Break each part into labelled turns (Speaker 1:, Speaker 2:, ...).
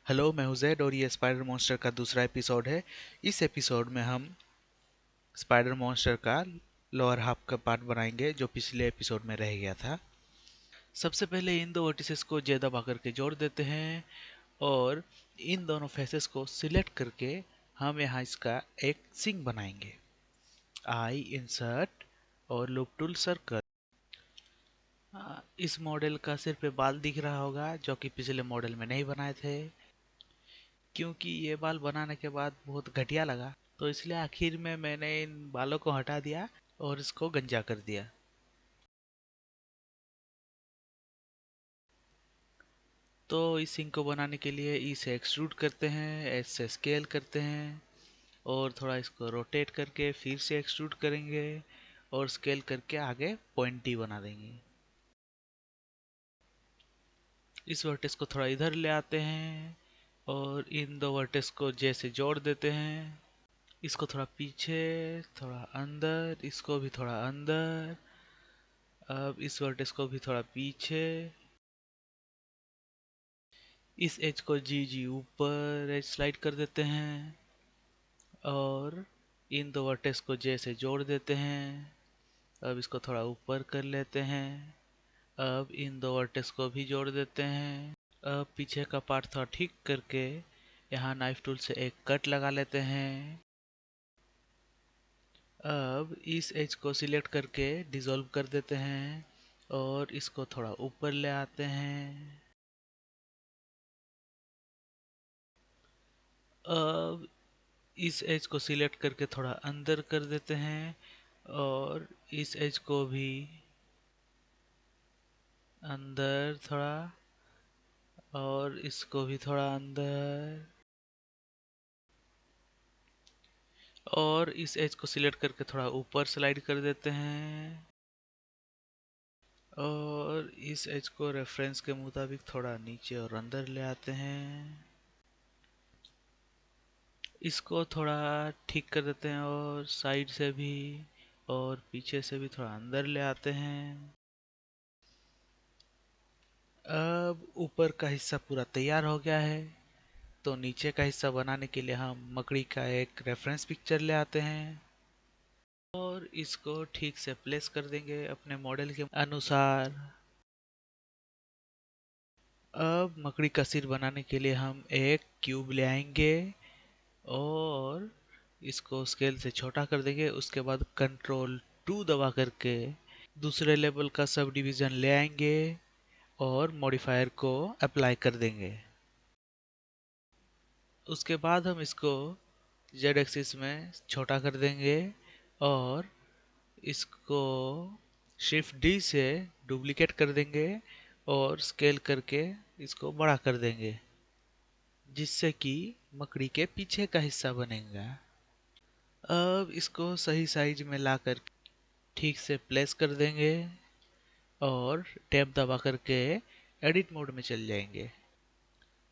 Speaker 1: Hello, मैं हूं Z और ये स्पाइडर मॉन्स्टर का दूसरा एपिसोड है। इस एपिसोड में हम स्पाइडर मॉन्स्टर का लोअर हाफ का पार्ट बनाएंगे जो पिछले एपिसोड में रह गया था। सबसे पहले इन दो वर्टिसेस को जे दबा करके जोड़ देते हैं और इन दोनों फेसेस को सिलेक्ट करके हम यहाँ इसका एक सिंग बनाएंगे। आई इंसर्ट और लूप टूल सर्कल। इस मॉडल का सिर पे बाल दिख रहा होगा जो कि पिछले मॉडल में नहीं बनाए थे, क्योंकि ये बाल बनाने के बाद बहुत घटिया लगा, तो इसलिए आखिर में मैंने इन बालों को हटा दिया और इसको गंजा कर दिया। तो इस सिंक को बनाने के लिए इसे एक्सट्रूड करते हैं, एज से स्केल करते हैं और थोड़ा इसको रोटेट करके फिर से एक्सट्रूड करेंगे और स्केल करके आगे पॉइंटी बना देंगे। इस वर्टेक्स को थोड़ा इधर ले आते हैं और इन दो वर्टेक्स को जैसे जोड़ देते हैं। इसको थोड़ा पीछे, थोड़ा अंदर, इसको भी थोड़ा अंदर। अब इस वर्टेक्स को भी थोड़ा पीछे, इस एज को जी जी ऊपर एज स्लाइड कर देते हैं और इन दो वर्टेक्स को जैसे जोड़ देते हैं। अब इसको थोड़ा ऊपर कर लेते हैं। अब इन दो वर्टेक्स को भी जोड़ देते हैं। अब पीछे का पार्ट थोड़ा ठीक करके यहाँ नाइफ टूल से एक कट लगा लेते हैं। अब इस एज को सिलेक्ट करके डिसॉल्व कर देते हैं और इसको थोड़ा ऊपर ले आते हैं। अब इस एज को सिलेक्ट करके थोड़ा अंदर कर देते हैं और इस एज को भी अंदर थोड़ा और इसको भी थोड़ा अंदर और इस एज को सिलेक्ट करके थोड़ा ऊपर स्लाइड कर देते हैं और इस एज को रेफरेंस के मुताबिक थोड़ा नीचे और अंदर ले आते हैं। इसको थोड़ा ठीक कर देते हैं और साइड से भी और पीछे से भी थोड़ा अंदर ले आते हैं। अब ऊपर का हिस्सा पूरा तैयार हो गया है, तो नीचे का हिस्सा बनाने के लिए हम मकड़ी का एक रेफरेंस पिक्चर ले आते हैं और इसको ठीक से प्लेस कर देंगे अपने मॉडल के अनुसार। अब मकड़ी का सिर बनाने के लिए हम एक क्यूब ले आएंगे और इसको स्केल से छोटा कर देंगे। उसके बाद कंट्रोल 2 दबा करके दूसरे लेवल का सब डिवीजन ले आएंगे और मॉडिफायर को अप्लाई कर देंगे। उसके बाद हम इसको जेड एक्सिस में छोटा कर देंगे और इसको शिफ्ट डी से डुप्लीकेट कर देंगे और स्केल करके इसको बड़ा कर देंगे, जिससे कि मकड़ी के पीछे का हिस्सा बनेगा। अब इसको सही साइज में लाकर ठीक से प्लेस कर देंगे और टैब दबा करके एडिट मोड में चल जाएंगे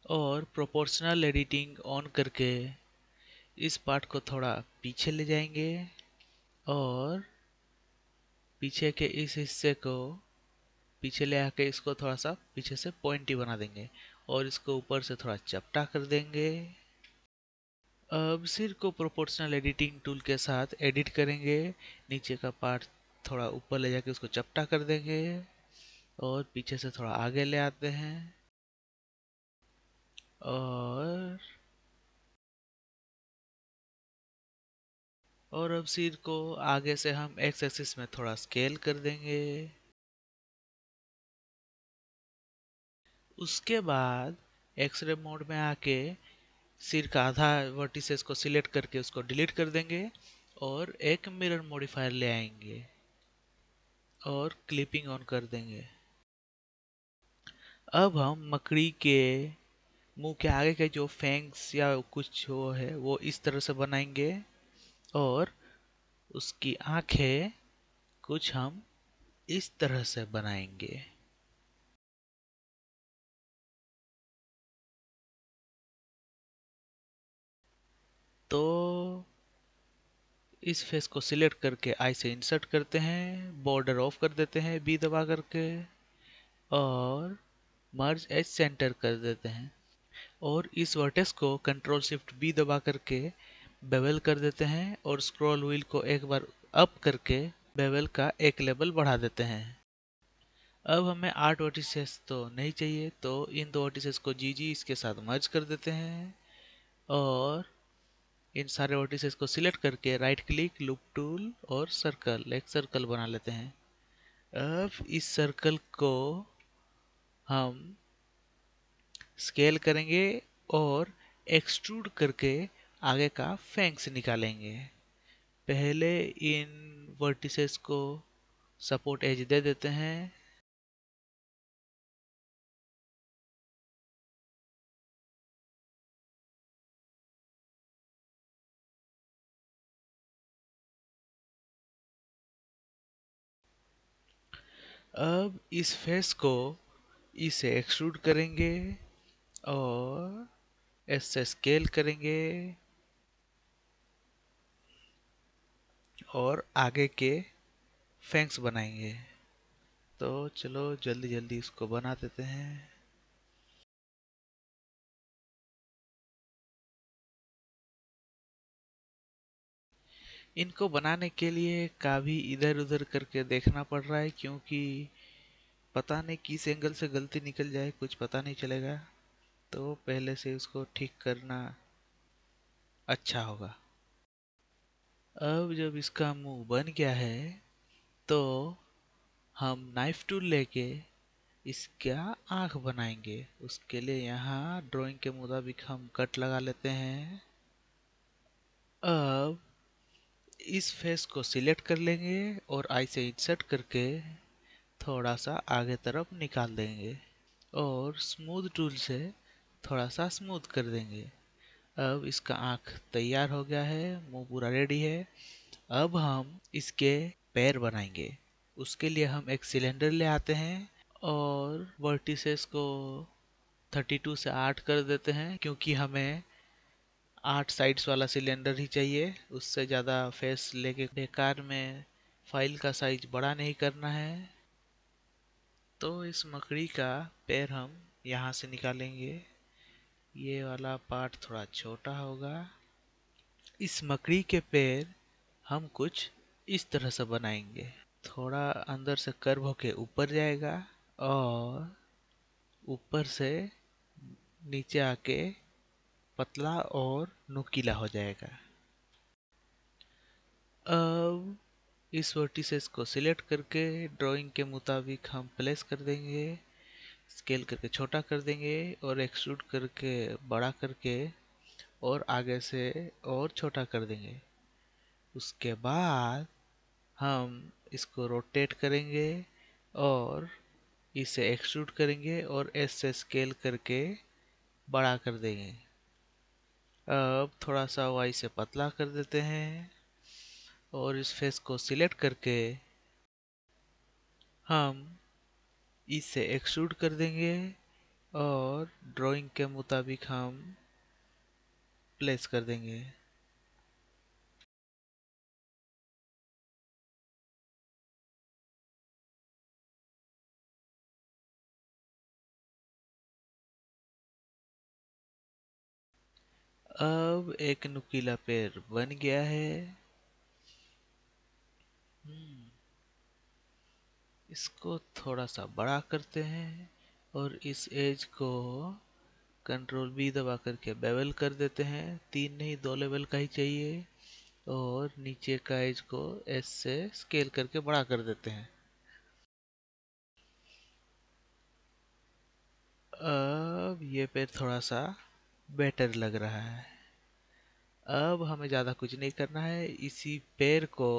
Speaker 1: और प्रोपोर्शनल एडिटिंग ऑन करके इस पार्ट को थोड़ा पीछे ले जाएंगे और पीछे के इस हिस्से को पीछे ले आके इसको थोड़ा सा पीछे से पॉइंटी बना देंगे और इसको ऊपर से थोड़ा चपटा कर देंगे। अब सिर को प्रोपोर्शनल एडिटिंग टूल के साथ एडिट करेंगे। नीचे का पार्ट थोड़ा ऊपर ले जाके उसको चपटा कर देंगे और पीछे से थोड़ा आगे ले आते हैं और अब सिर को आगे से हम एक्स एक्सिस में थोड़ा स्केल कर देंगे। उसके बाद एक्सरे मोड में आके सिर का आधा वर्टिसेस को सिलेक्ट करके उसको डिलीट कर देंगे और एक मिरर मॉडिफायर ले आएंगे और क्लिपिंग ऑन कर देंगे। अब हम मकड़ी के मुंह के आगे के जो फैंग्स या कुछ वो है वो इस तरह से बनाएंगे और उसकी आंखें कुछ हम इस तरह से बनाएंगे। तो इस फेस को सिलेक्ट करके आई से इंसर्ट करते हैं, बॉर्डर ऑफ कर देते हैं बी दबा करके और मर्ज एज सेंटर कर देते हैं। और इस वर्टेक्स को कंट्रोल शिफ्ट बी दबा करके बेवल कर देते हैं और स्क्रॉल व्हील को एक बार अप करके बेवल का एक लेवल बढ़ा देते हैं। अब हमें 8 वर्टिसेस तो नहीं चाहिए, तो इन दो वर्टिसेस को जी इसके साथ मर्ज कर देते हैं और इन सारे वर्टिसेस को सिलेक्ट करके राइट क्लिक, लूप टूल और सर्कल, एक सर्कल बना लेते हैं। अब इस सर्कल को हम स्केल करेंगे और एक्सट्रूड करके आगे का फैंक्स निकालेंगे। पहले इन वर्टिसेस को सपोर्ट एज दे देते हैं। अब इस फेस को इसे एक्सट्रूड करेंगे और ऐसे स्केल करेंगे और आगे के फैंक्स बनाएंगे। तो चलो जल्दी जल्दी इसको बना देते हैं। इनको बनाने के लिए काफी इधर उधर करके देखना पड़ रहा है, क्योंकि पता नहीं किस एंगल से गलती निकल जाए, कुछ पता नहीं चलेगा। तो पहले से उसको ठीक करना अच्छा होगा। अब जब इसका मुंह बन गया है तो हम नाइफ टूल लेके इसका आंख बनाएंगे। उसके लिए यहाँ ड्राइंग के मुताबिक हम कट लगा लेते हैं। अब इस फेस को सिलेक्ट कर लेंगे और आई से इंसर्ट करके थोड़ा सा आगे तरफ निकाल देंगे और स्मूथ टूल से थोड़ा सा स्मूथ कर देंगे। अब इसका आंख तैयार हो गया है, मुंह पूरा रेडी है। अब हम इसके पैर बनाएंगे। उसके लिए हम एक सिलेंडर ले आते हैं और वर्टिसेस को 32 से 8 कर देते हैं, क्योंकि हमें 8 साइड्स वाला सिलेंडर ही चाहिए। उससे ज़्यादा फेस लेके बेकार में फाइल का साइज बड़ा नहीं करना है। तो इस मकड़ी का पैर हम यहाँ से निकालेंगे। ये वाला पार्ट थोड़ा छोटा होगा। इस मकड़ी के पैर हम कुछ इस तरह से बनाएंगे। थोड़ा अंदर से कर्व होके ऊपर जाएगा और ऊपर से नीचे आके पतला और नुकीला हो जाएगा। अब इस वर्टिसेस को सिलेक्ट करके ड्राइंग के मुताबिक हम प्लेस कर देंगे, स्केल करके छोटा कर देंगे और एक्सट्रूड करके बड़ा करके और आगे से और छोटा कर देंगे। उसके बाद हम इसको रोटेट करेंगे और इसे एक्सट्रूड करेंगे और एस से स्केल करके बड़ा कर देंगे। अब थोड़ा सा वाई से पतला कर देते हैं और इस फेस को सिलेक्ट करके हम इसे एक्सट्रूड कर देंगे और ड्राइंग के मुताबिक हम प्लेस कर देंगे। अब एक नुकीला पैर बन गया है। इसको थोड़ा सा बड़ा करते हैं और इस एज को कंट्रोल बी दबा करके बेवल कर देते हैं। 3 नहीं 2 लेवल का ही चाहिए और नीचे का एज को एस से स्केल करके बड़ा कर देते हैं। अब ये पैर थोड़ा सा बेटर लग रहा है। अब हमें ज़्यादा कुछ नहीं करना है। इसी पैर को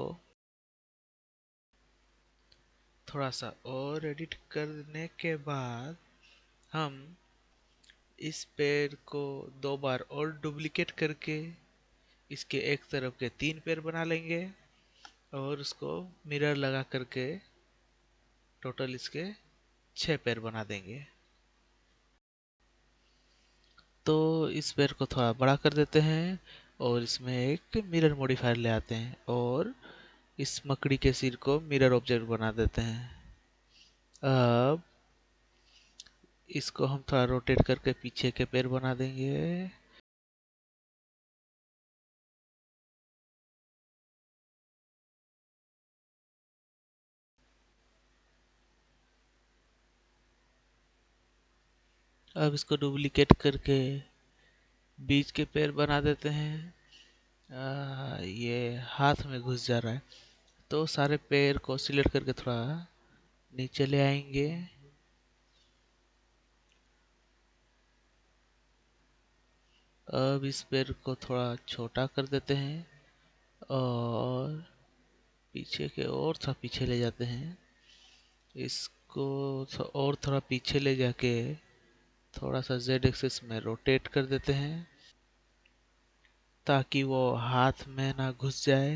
Speaker 1: थोड़ा सा और एडिट करने के बाद हम इस पैर को 2 बार और डुप्लीकेट करके इसके एक तरफ के 3 पैर बना लेंगे और उसको मिरर लगा करके टोटल इसके 6 पैर बना देंगे। तो इस पैर को थोड़ा बड़ा कर देते हैं और इसमें एक मिरर मॉडिफायर ले आते हैं और इस मकड़ी के सिर को मिरर ऑब्जेक्ट बना देते हैं। अब इसको हम थोड़ा रोटेट करके पीछे के पैर बना देंगे। अब इसको डुप्लीकेट करके बीच के पैर बना देते हैं। ये हाथ में घुस जा रहा है, तो सारे पैर को सिलेक्ट करके थोड़ा नीचे ले आएंगे। अब इस पैर को थोड़ा छोटा कर देते हैं और पीछे के और थोड़ा पीछे ले जाते हैं। इसको और थोड़ा पीछे ले जाके थोड़ा सा जेड एक्सिस में रोटेट कर देते हैं ताकि वो हाथ में ना घुस जाए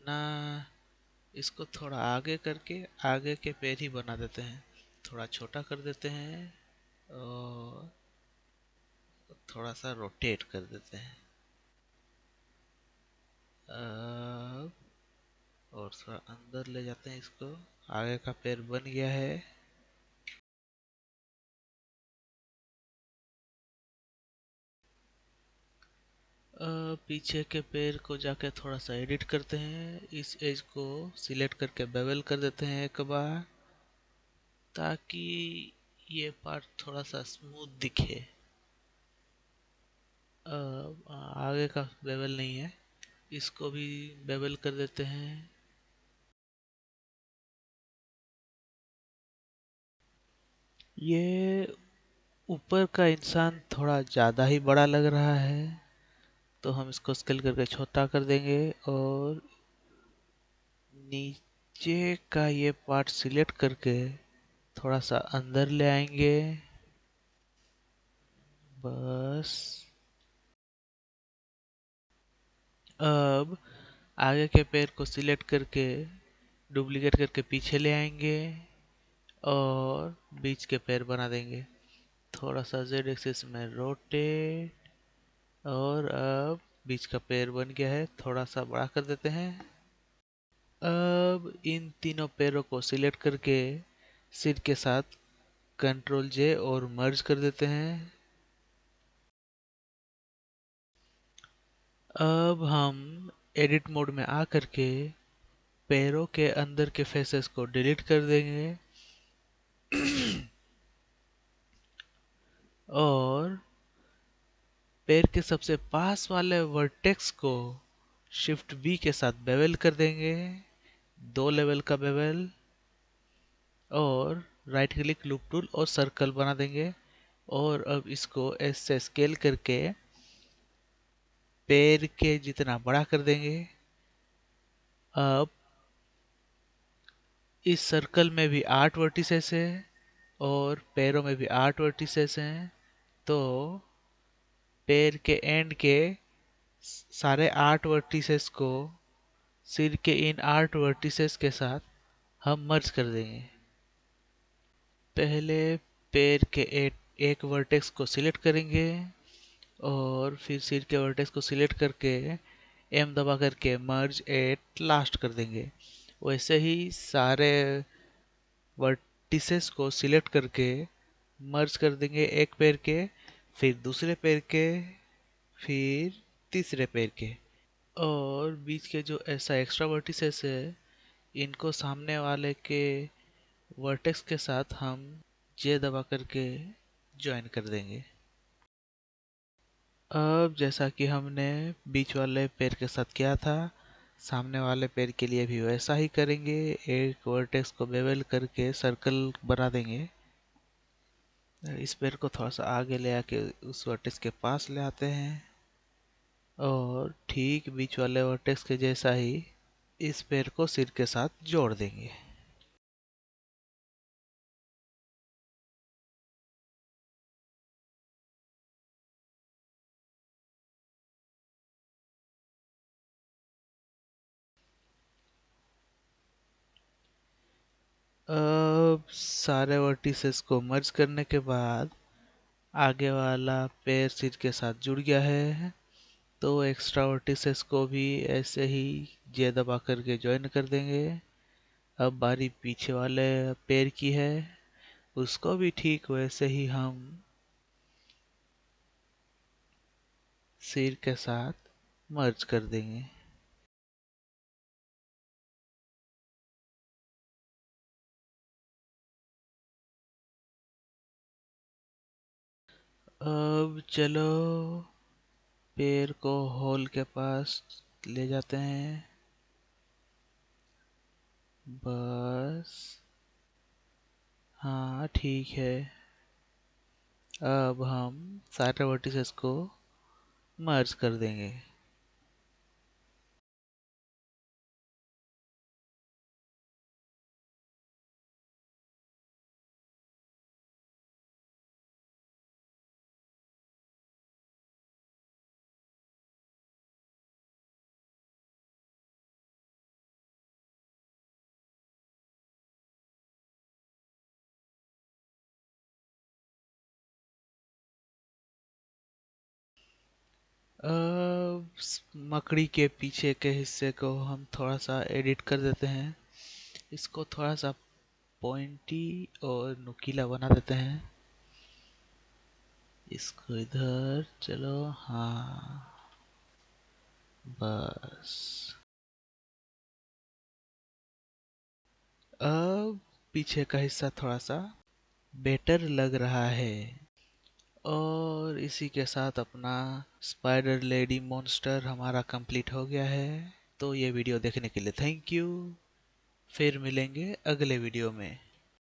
Speaker 1: ना। इसको थोड़ा आगे करके आगे के पैर ही बना देते हैं, थोड़ा छोटा कर देते हैं और थोड़ा सा रोटेट कर देते हैं। अब और थोड़ा अंदर ले जाते हैं इसको। आगे का पैर बन गया है। पीछे के पैर को जाके थोड़ा सा एडिट करते हैं। इस एज को सिलेक्ट करके बेवल कर देते हैं एक बार ताकि ये पार्ट थोड़ा सा स्मूथ दिखे। आगे का बेवल नहीं है, इसको भी बेवल कर देते हैं। ये ऊपर का इंसान थोड़ा ज़्यादा ही बड़ा लग रहा है, तो हम इसको स्केल करके छोटा कर देंगे और नीचे का ये पार्ट सिलेक्ट करके थोड़ा सा अंदर ले आएंगे। बस। अब आगे के पैर को सिलेक्ट करके डुप्लीकेट करके पीछे ले आएंगे और बीच के पैर बना देंगे। थोड़ा सा जेड एक्सिस में रोटेट और अब बीच का पैर बन गया है, थोड़ा सा बड़ा कर देते हैं। अब इन तीनों पैरों को सिलेक्ट करके सिर के साथ कंट्रोल जे और मर्ज कर देते हैं। अब हम एडिट मोड में आ करके पैरों के अंदर के फेसेस को डिलीट कर देंगे और पैर के सबसे पास वाले वर्टेक्स को शिफ्ट बी के साथ बेवल कर देंगे, 2 लेवल का बेवल। और राइट क्लिक लूप टूल और सर्कल बना देंगे और अब इसको ऐसे स्केल करके पैर के जितना बड़ा कर देंगे। अब इस सर्कल में भी 8 वर्टिसेस है और पैरों में भी 8 वर्टिसेस हैं, तो पैर के एंड के सारे 8 वर्टिसेस को सिर के इन 8 वर्टिसेस के साथ हम मर्ज कर देंगे। पहले पैर के एक वर्टेक्स को सिलेक्ट करेंगे और फिर सिर के वर्टेक्स को सिलेक्ट करके एम दबा करके मर्ज एट लास्ट कर देंगे। वैसे ही सारे वर्टिसेस को सिलेक्ट करके मर्ज कर देंगे, एक पैर के, फिर दूसरे पैर के, फिर तीसरे पैर के। और बीच के जो ऐसा एक्स्ट्रा वर्टिसेस है इनको सामने वाले के वर्टेक्स के साथ हम जे दबा करके ज्वाइन कर देंगे। अब जैसा कि हमने बीच वाले पैर के साथ किया था, सामने वाले पैर के लिए भी वैसा ही करेंगे। एक वर्टेक्स को बेवल करके सर्कल बना देंगे। इस पैर को थोड़ा सा आगे ले आके उस वर्टेक्स के पास ले आते हैं और ठीक बीच वाले वर्टेक्स के जैसा ही इस पैर को सिर के साथ जोड़ देंगे। अब सारे वर्टिसेस को मर्ज करने के बाद आगे वाला पैर सिर के साथ जुड़ गया है, तो एक्स्ट्रा वर्टिसेस को भी ऐसे ही जे दबा करके ज्वाइन कर देंगे अब बारी पीछे वाले पैर की है, उसको भी ठीक वैसे ही हम सिर के साथ मर्ज कर देंगे। अब चलो पैर को होल के पास ले जाते हैं। बस, हाँ ठीक है। अब हम सारे वर्टिसेस को मर्ज कर देंगे। अब मकड़ी के पीछे के हिस्से को हम थोड़ा सा एडिट कर देते हैं। इसको थोड़ा सा पॉइंटी और नुकीला बना देते हैं। इसको इधर, चलो हाँ, बस। अब पीछे का हिस्सा थोड़ा सा बेटर लग रहा है। और इसी के साथ अपना स्पाइडर लेडी मॉन्स्टर हमारा कंप्लीट हो गया है। तो ये वीडियो देखने के लिए थैंक यू। फिर मिलेंगे अगले वीडियो में।